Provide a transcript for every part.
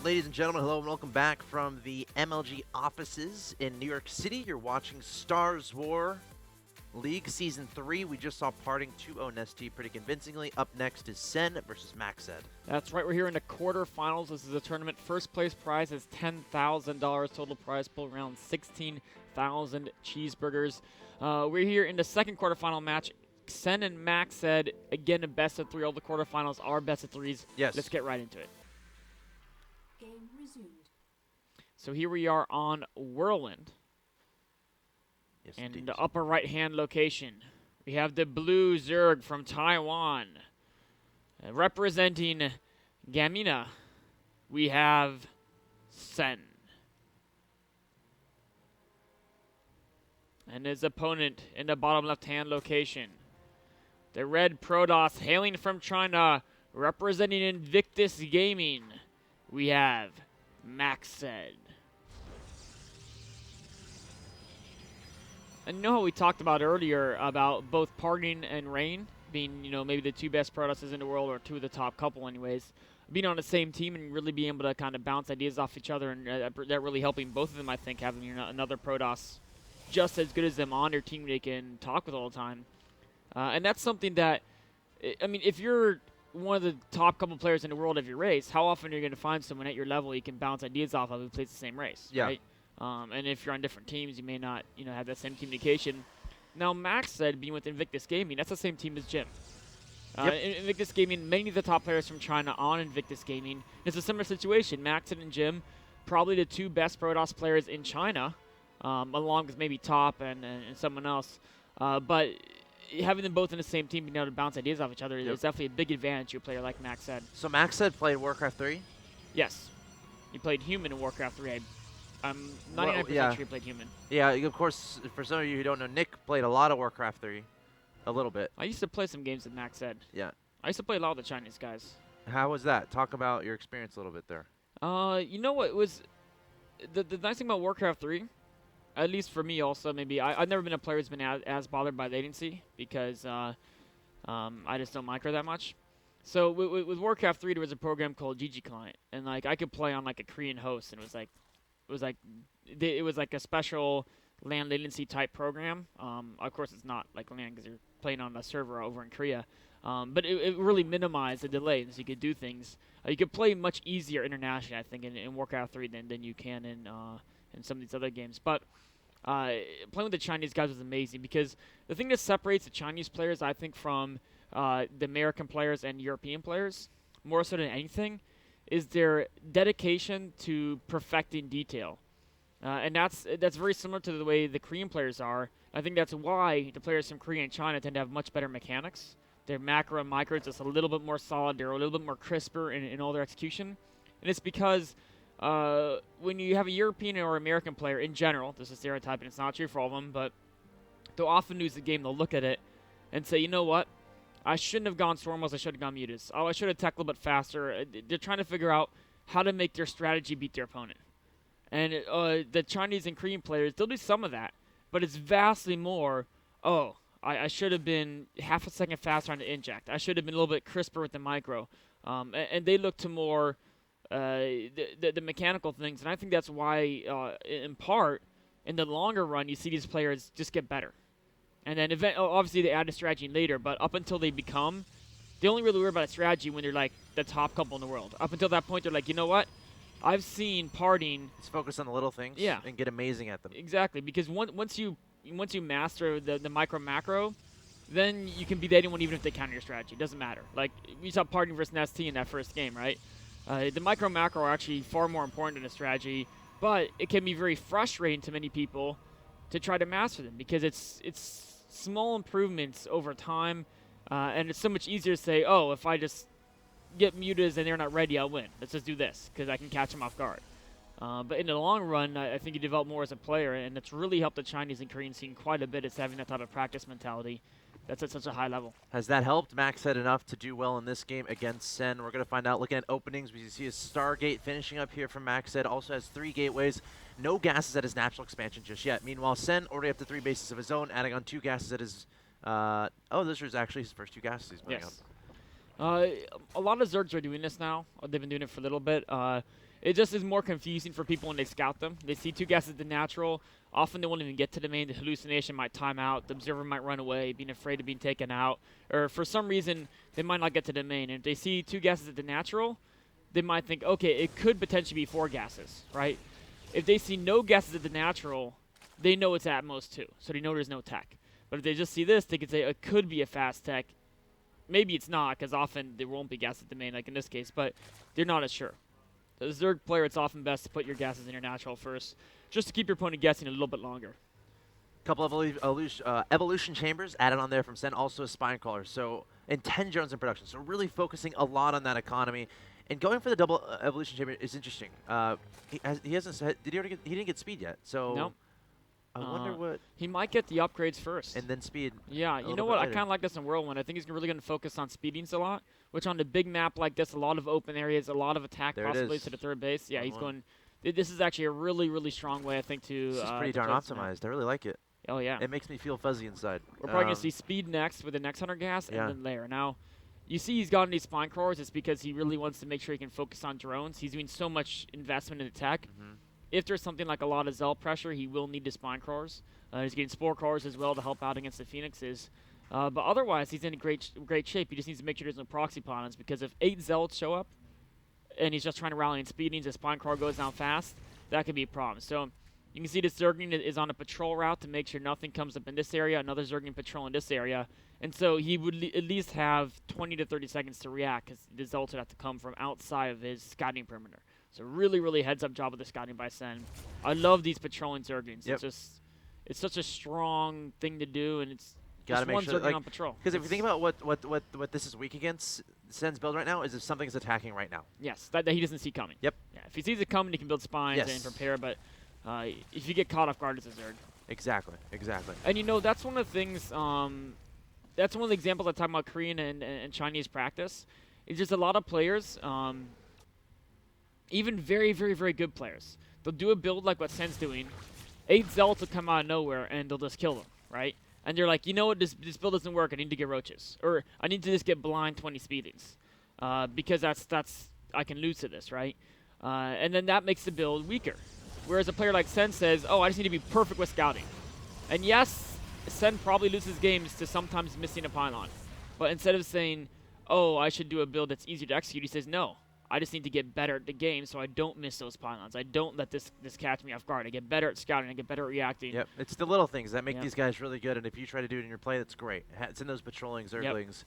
Ladies and gentlemen, hello and welcome back from the MLG offices in New York City. You're watching StarWars League Season 3. We just saw Parting 2-0 in ST pretty convincingly. Up next is Sen versus Macsed. That's right, we're here in the quarterfinals. This is a tournament. First place prize is $10,000. Total prize pool around 16,000 cheeseburgers. We're here in the second quarterfinal match. Sen and Macsed, again, a best of three. All the quarterfinals are best of threes. Yes. Let's get right into it. Game resumed. So here we are on Whirlwind. Yes, And in indeed. the upper right-hand location, we have the blue Zerg from Taiwan. Representing Gamina, we have Sen. And his opponent in the bottom left-hand location, the red Protoss hailing from China, representing Invictus Gaming, we have Macsed. And you know how we talked about earlier about both Parting and Rain being, maybe the two best Protosses in the world, or two of the top couple anyways, being on the same team and really being able to kind of bounce ideas off each other, and that really helping both of them, I think, having another Protoss just as good as them on their team they can talk with all the time. And that's something that, I mean, if you're one of the top couple players in the world of your race, how often are you going to find someone at your level you can bounce ideas off of who plays the same race, right? And if you're on different teams, you may not, have that same communication. Now, Macsed, being with Invictus Gaming, that's the same team as Jim. Invictus Gaming, many of the top players from China on Invictus Gaming. It's a similar situation. Macsed and Jim, probably the two best Protoss players in China, along with maybe Top and someone else. But having them both in the same team, being able to bounce ideas off each other, is definitely a big advantage to a player like Macsed. So Macsed played Warcraft 3? Yes. He played Human in Warcraft 3. I'm 99% sure he played Human. Yeah, of course, for some of you who don't know, Nick played a lot of Warcraft 3. A little bit. I used to play some games with Macsed. Yeah. I used to play a lot of the Chinese guys. How was that? Talk about your experience a little bit there. You know what was the nice thing about Warcraft 3, at least for me also, maybe, I've never been a player who's been as bothered by latency because I just don't micro that much. So with Warcraft 3, there was a program called GG Client, and like I could play on like a Korean host, and it was like a special LAN latency type program. Of course, it's not like LAN because you're playing on a server over in Korea. But it really minimized the delay, so you could do things. You could play much easier internationally, I think, in Warcraft 3 than you can in some of these other games. But playing with the Chinese guys was amazing because the thing that separates the Chinese players, I think, from the American players and European players, more so than anything, is their dedication to perfecting detail. And that's very similar to the way the Korean players are. I think that's why the players from Korea and China tend to have much better mechanics. Their macro and micro is just a little bit more solid. They're a little bit more crisper in all their execution. And it's because when you have a European or American player in general, this is stereotyping, it's not true for all of them, but they'll often lose the game. They'll look at it and say, you know what? I shouldn't have gone StormWars. I should have gone Mutas. Oh, I should have teched a little bit faster. They're trying to figure out how to make their strategy beat their opponent. And the Chinese and Korean players, they'll do some of that. But it's vastly more, I should have been half a second faster on the inject. I should have been a little bit crisper with the micro. And they look to more the mechanical things. And I think that's why, in part, in the longer run, you see these players just get better. And then obviously they add a strategy later, but up until they only really worry about a strategy when they're like the top couple in the world. Up until that point, they're like, you know what? I've seen Parting. Let's focus on the little things and get amazing at them. Exactly, because once you master the micro macro, then you can beat anyone even if they counter your strategy. It doesn't matter. Like, we saw Parting versus ST in that first game, right? The micro macro are actually far more important than a strategy, but it can be very frustrating to many people to try to master them because it's small improvements over time, and it's so much easier to say, oh, if I just get mutas and they're not ready, I'll win. Let's just do this because I can catch them off guard. But in the long run, I think you develop more as a player, and it's really helped the Chinese and Korean scene quite a bit. It's having that type of practice mentality that's at such a high level. Has that helped Macsed enough to do well in this game against Sen? We're going to find out. Looking at openings, we see a Stargate finishing up here from Macsed. Also has 3 gateways. No gases at his natural expansion just yet. Meanwhile, Sen already up to 3 bases of his own, adding on 2 gases at his... this was actually his first 2 gases he's putting up. A lot of Zergs are doing this now. They've been doing it for a little bit. It just is more confusing for people when they scout them. They see 2 gases at the natural. Often they won't even get to the main. The hallucination might time out. The observer might run away, being afraid of being taken out. Or for some reason, they might not get to the main. And if they see 2 gases at the natural, they might think, okay, it could potentially be 4 gases, right? If they see no gases at the natural, they know it's at most 2. So they know there's no tech. But if they just see this, they could say it could be a fast tech. Maybe it's not, because often there won't be gas at the main, like in this case, but they're not as sure. As Zerg player, it's often best to put your gases in your natural first, just to keep your opponent guessing a little bit longer. Couple of evolution chambers added on there from Sen, also a spine crawler. So, and 10 drones in production. So really focusing a lot on that economy. And going for the double evolution chamber is interesting. He hasn't. Did he already get? He didn't get speed yet. So. Nope. I wonder what. He might get the upgrades first. And then speed. Yeah, you know what? I kind of like this in Whirlwind. I think he's really going to focus on speedings a lot, which on the big map like this, a lot of open areas, a lot of attack possibilities to the third base. Yeah, he's going. This is actually a really, really strong way, I think, to. This is pretty darn optimized. I really like it. Oh, yeah. It makes me feel fuzzy inside. We're probably going to see speed next with the next Hunter gas and then layer. Now, you see he's gotten these spine crawlers. It's because he really wants to make sure he can focus on drones. He's doing so much investment in the tech. If there's something like a lot of Zell pressure, he will need the spine crawlers. He's getting spore crawlers as well to help out against the Phoenixes. But otherwise, he's in great shape. He just needs to make sure there's no proxy pylons, because if 8 Zells show up and he's just trying to rally in speedings, the spine crawler goes down fast, that could be a problem. So you can see this Zergling is on a patrol route to make sure nothing comes up in this area, another Zergling patrol in this area. And so he would at least have 20 to 30 seconds to react, because the Zells would have to come from outside of his scouting perimeter. So really, really heads-up job with the scouting by Sen. I love these patrolling Zerglings. Yep. It's just such a strong thing to do, and it's gotta just make one sure, Zergling on patrol. Because if you think about what this is weak against, Sen's build right now is if something's attacking right now. Yes, that he doesn't see coming. Yep. Yeah, if he sees it coming, he can build spines and prepare, but if you get caught off guard, it's a Zerg. Exactly. And you know, that's one of the things, that's one of the examples I talk about Korean and Chinese practice. It's just a lot of players, even very, very, very good players, they'll do a build like what Sen's doing. 8 Zelts will come out of nowhere, and they'll just kill them, right? And they're like, you know what, this build doesn't work. I need to get roaches. Or I need to just get blind 20 speedings. Because I can lose to this, right? And then that makes the build weaker. Whereas a player like Sen says, oh, I just need to be perfect with scouting. And yes, Sen probably loses games to sometimes missing a pylon. But instead of saying, oh, I should do a build that's easier to execute, he says, no. I just need to get better at the game so I don't miss those pylons. I don't let this catch me off guard. I get better at scouting. I get better at reacting. Yep, it's the little things that make these guys really good, and if you try to do it in your play, that's great. It's in those patrolling Zerglings.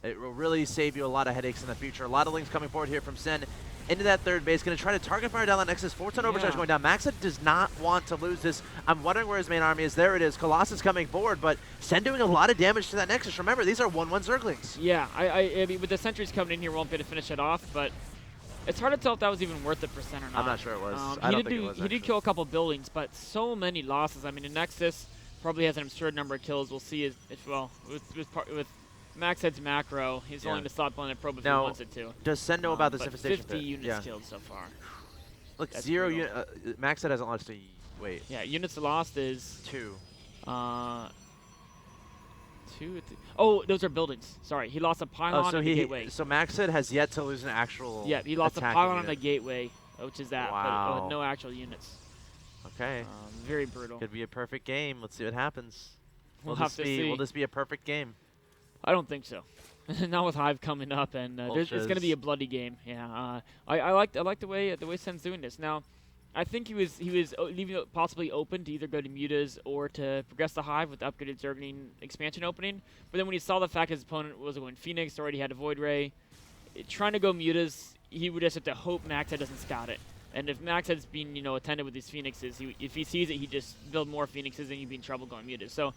It will really save you a lot of headaches in the future. A lot of links coming forward here from Sen into that third base. Going to try to target fire down that Nexus. 4-ton overcharge going down. Macsed does not want to lose this. I'm wondering where his main army is. There it is. Colossus coming forward, but Sen doing a lot of damage to that Nexus. Remember, these are 1-1 Zerglings. Yeah, I mean, with the sentries coming in here, won't be able to finish it off, but it's hard to tell if that was even worth it for Sen or not. I'm not sure it was. I don't think it was, he did kill a couple buildings, but so many losses. I mean, the Nexus probably has an absurd number of kills. We'll see if well, with Macsd's macro, he's willing to stop playing a probe if he wants it to. Does Sen know about this but infestation 50 units killed so far. Look, that's 0 units. Macsd hasn't lost a... Wait. Yeah, units lost is... 2. 2... Oh, those are buildings. Sorry, he lost a pylon and a gateway. So Macsd has yet to lose an actual Yeah, he lost a pylon and a gateway, which is that, but with no actual units. Okay. Very brutal. Could be a perfect game. Let's see what happmes. We'll have to see. Will this be a perfect game? I don't think so. Not with Hive coming up, and it's going to be a bloody game. Yeah, I like the way Sen's doing this. Now, I think he was leaving it possibly open to either go to Mutas or to progress the Hive with the upgraded Zergling expansion opening. But then when he saw the fact his opponent was going Phoenix, already had a Void Ray, trying to go Mutas, he would just have to hope Macsed doesn't scout it. And if Macsd's being attended with these Phoenixes, if he sees it, he just build more Phoenixes, and you'd be in trouble going Mutas. So.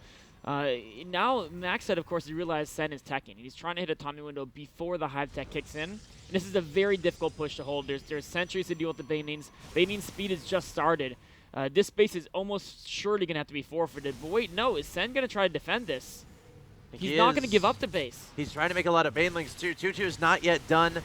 Now, Macsed, of course, he realized Sen is teching. He's trying to hit a autonomy window before the Hive tech kicks in. And this is a very difficult push to hold. There's sentries to deal with the Banings. Baning speed has just started. This base is almost surely going to have to be forfeited. But wait, no, is Sen going to try to defend this? He's not going to give up the base. He's trying to make a lot of Banelings too. 2-2 is not yet done.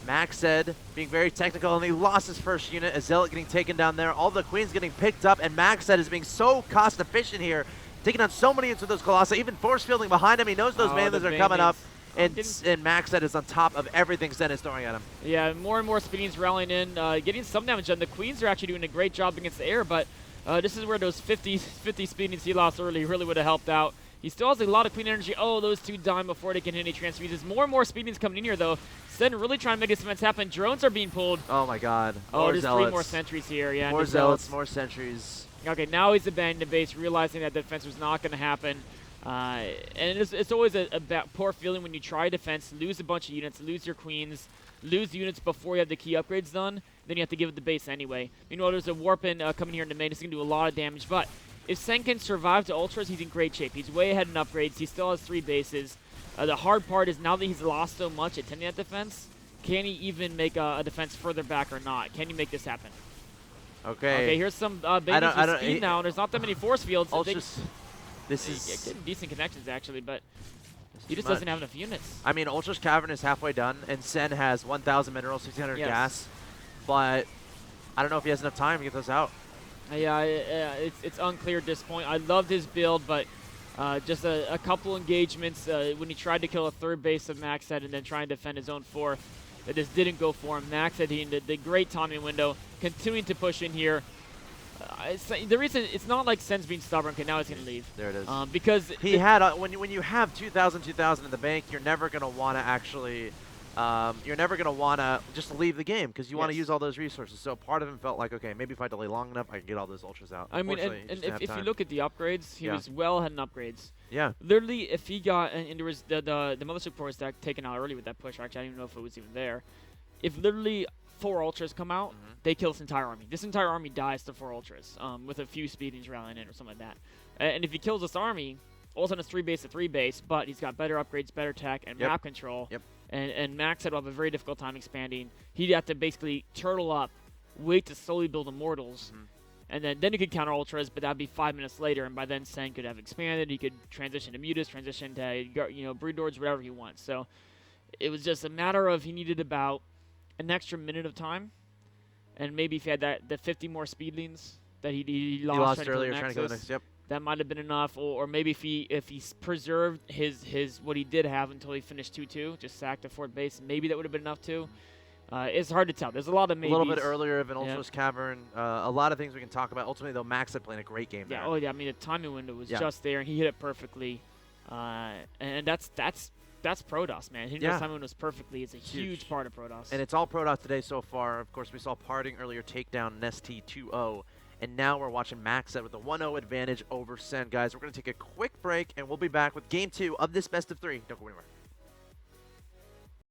Macsed being very technical, and he lost his first unit. A Zealot getting taken down there. All the Queens getting picked up, and Macsed is being so cost efficient here. Taking on so many into those Colossi, even force fielding behind him. He knows those Banelings are coming up. and Macsed is on top of everything Sen is throwing at him. Yeah, more and more speedings rallying in, getting some damage done. The Queens are actually doing a great job against the air, but this is where those 50 speedings he lost early really would have helped out. He still has a lot of Queen energy. Oh, those two dying before they can hit any transfuses. More and more speedings coming in here, though. Sen really trying to make his defense happen. Drones are being pulled. Oh, my God. Oh, More there's zealots. 3 more sentries here. Yeah, More zealots, more sentries. Okay, now he's abandoning the base, realizing that defense was not going to happen. And it's always a poor feeling when you try defense, lose a bunch of units, lose your queens, lose units before you have the key upgrades done, then you have to give it the base anyway. Meanwhile, there's a warp in coming here into main. It's going to do a lot of damage, but if Sen can survive to ultras, he's in great shape. He's way ahead in upgrades. He still has 3 bases. The hard part is now that he's lost so much attending that defense, can he even make a defense further back or not? Can you make this happen? Okay. Okay, here's some babies with speed now, and there's not that many force fields. This is getting decent connections, actually, but he just doesn't have enough units. I mean, Ultra's Cavern is halfway done, and Sen has 1,000 minerals, 1,600 gas, but I don't know if he has enough time to get those out. Yeah, it's unclear at this point. I loved his build, but just a couple engagements when he tried to kill a 3rd base of Macsed and then trying to defend his own 4th. It just didn't go for him. Macsed, he did the great timing window, continuing to push in here. The reason it's not like Sen's being stubborn. Okay, now he's gonna leave. There it is. Because he had when you have 2,000 in the bank, you're never gonna want to actually. You're never going to want to just leave the game because you want to use all those resources. So part of him felt like, okay, maybe if I delay long enough, I can get all those ultras out. I mean, and if you look at the upgrades, he was well ahead in upgrades. Yeah. Literally, if he got, and there was the Mothership Core stack taken out early with that push, actually, I don't even know if it was even there. If literally 4 ultras come out, they kill this entire army. This entire army dies to 4 ultras with a few speedings rallying in or something like that. And if he kills this army, all of a sudden it's 3 base to 3 base, but he's got better upgrades, better tech, and map control. Yep. And Macsed will have a very difficult time expanding. He'd have to basically turtle up, wait to slowly build immortals, and then he could counter ultras, but that'd be 5 minutes later, and by then Sen could have expanded. He could transition to mutas, transition to brood lords, whatever he wants. So it was just a matter of he needed about an extra minute of time, and maybe if he had the 50 more speedlings that he lost earlier trying to go next. Yep. That might have been enough, or maybe if he preserved his what he did have until he finished 2-2, just sacked a 4th base, maybe that would have been enough too. It's hard to tell. There's a lot of maybes. A little bit earlier of an Ultra's Cavern. A lot of things we can talk about. Ultimately, though, Macsed playing a great game there. Oh yeah, I mean the timing window was just there, and he hit it perfectly. And that's Protoss, man. Hitting those timing windows perfectly is a huge part of Protoss. And it's all Protoss today so far. Of course, we saw Parting earlier take down Nesty 2-0. And now we're watching Macsed with a 1-0 advantage over Sen. Guys, we're going to take a quick break, and we'll be back with Game 2 of this best of 3. Don't go anywhere.